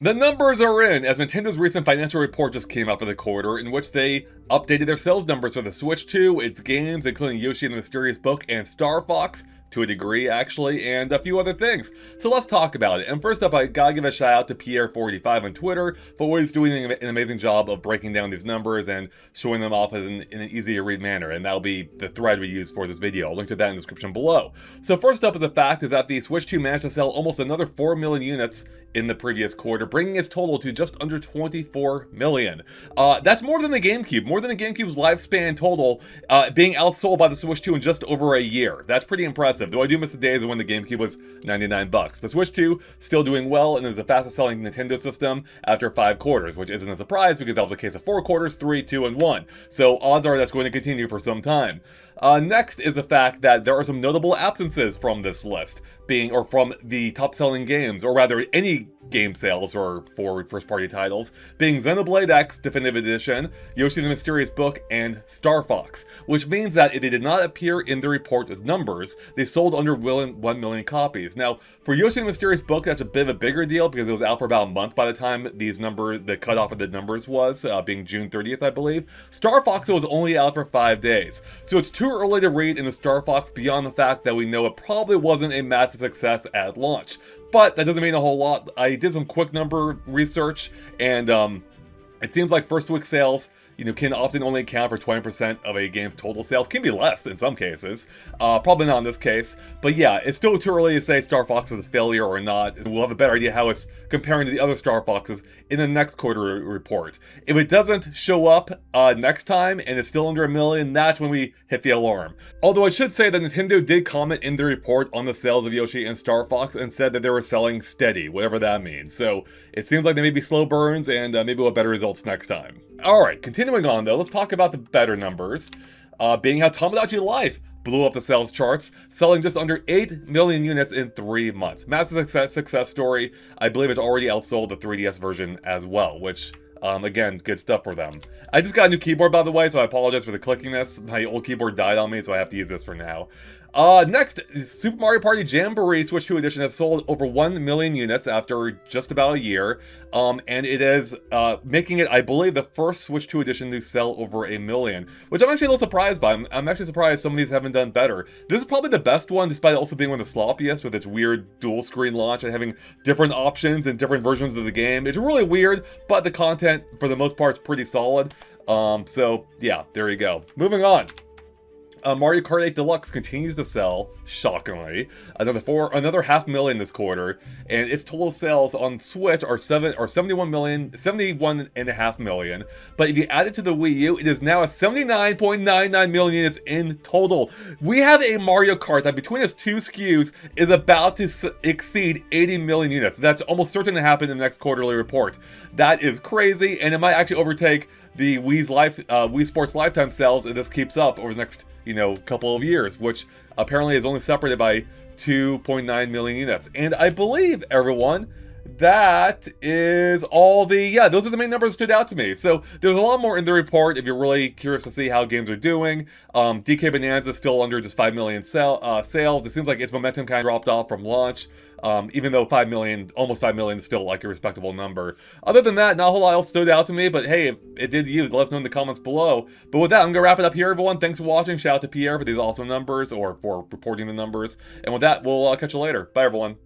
The numbers are in, as Nintendo's recent financial report just came out for the quarter, in which they updated their sales numbers for the Switch 2, its games, including Yoshi and the Mysterious Book and Star Fox, to a degree actually, and a few other things. So let's talk about it. And first up, I gotta give a shout out to Pierre45 on Twitter for always doing an amazing job of breaking down these numbers and showing them off in an easy to read manner, and that'll be the thread we use for this video. I'll link to that in the description below. So first up is the fact is that the Switch 2 managed to sell almost another 4 million units in the previous quarter, bringing its total to just under 24 million. That's more than the GameCube, more than the GameCube's lifespan total, being outsold by the Switch 2 in just over a year. That's pretty impressive, though I do miss the days when the GameCube was 99 bucks. The Switch 2 still doing well and is the fastest selling Nintendo system after 5 quarters, which isn't a surprise because that was a case of 4 quarters, 3, 2, and 1. So odds are that's going to continue for some time. Next is the fact that there are some notable absences from this list, from the top-selling games, or rather any game sales or for first-party titles, being Xenoblade X Definitive Edition, Yoshi and the Mysterious Book, and Star Fox, which means that if they did not appear in the report with numbers, they sold under 1 million copies. Now, for Yoshi and the Mysterious Book, that's a bit of a bigger deal because it was out for about a month by the time the cutoff of the numbers was, being June 30th, I believe. Star Fox was only out for 5 days, so it's too early to read into Star Fox beyond the fact that we know it probably wasn't a massive success at launch. But that doesn't mean a whole lot. I did some quick number research, and it seems like first week sales, can often only account for 20% of a game's total sales. Can be less in some cases. Probably not in this case. But yeah, it's still too early to say Star Fox is a failure or not. We'll have a better idea how it's comparing to the other Star Foxes in the next quarter report. If it doesn't show up next time and it's still under 1 million, that's when we hit the alarm. Although I should say that Nintendo did comment in the report on the sales of Yoshi and Star Fox and said that they were selling steady, whatever that means. So it seems like they may be slow burns, and maybe we'll have better results next time. Alright, continuing on though, let's talk about the better numbers, being how Tomodachi Life blew up the sales charts, selling just under 8 million units in 3 months. Massive success story. I believe it's already outsold the 3DS version as well, which, again, good stuff for them. I just got a new keyboard, by the way, so I apologize for the clickiness. My old keyboard died on me, so I have to use this for now. Next, Super Mario Party Jamboree Switch 2 Edition has sold over 1 million units after just about a year, and it is making it, I believe, the first Switch 2 Edition to sell over 1 million, which I'm actually a little surprised by. I'm actually surprised some of these haven't done better. This is probably the best one, despite also being one of the sloppiest with its weird dual screen launch and having different options and different versions of the game. It's really weird, but the content, for the most part, is pretty solid. So yeah, there you go. Moving on. Mario Kart 8 Deluxe continues to sell, shockingly, another 500,000 this quarter, and its total sales on Switch are 71.5 million. But if you add it to the Wii U, it is now at 79.99 million units in total. We have a Mario Kart that between its 2 SKUs is about to exceed 80 million units. That's almost certain to happen in the next quarterly report. That is crazy, and it might actually overtake the Wii Sports lifetime sales if this keeps up over the next, couple of years, which apparently is only separated by 2.9 million units. And I believe, everyone, that is all those are the main numbers that stood out to me. So there's a lot more in the report if you're really curious to see how games are doing. DK Bonanza is still under just 5 million sales. It seems like its momentum kind of dropped off from launch. Even though almost 5 million is still like a respectable number. Other than that, not a whole lot else stood out to me, but hey, if it did you, let us know in the comments below. But with that, I'm gonna wrap it up here, everyone. Thanks for watching. Shout out to Pierre for these awesome numbers, or for reporting the numbers. And with that, we'll catch you later. Bye, everyone.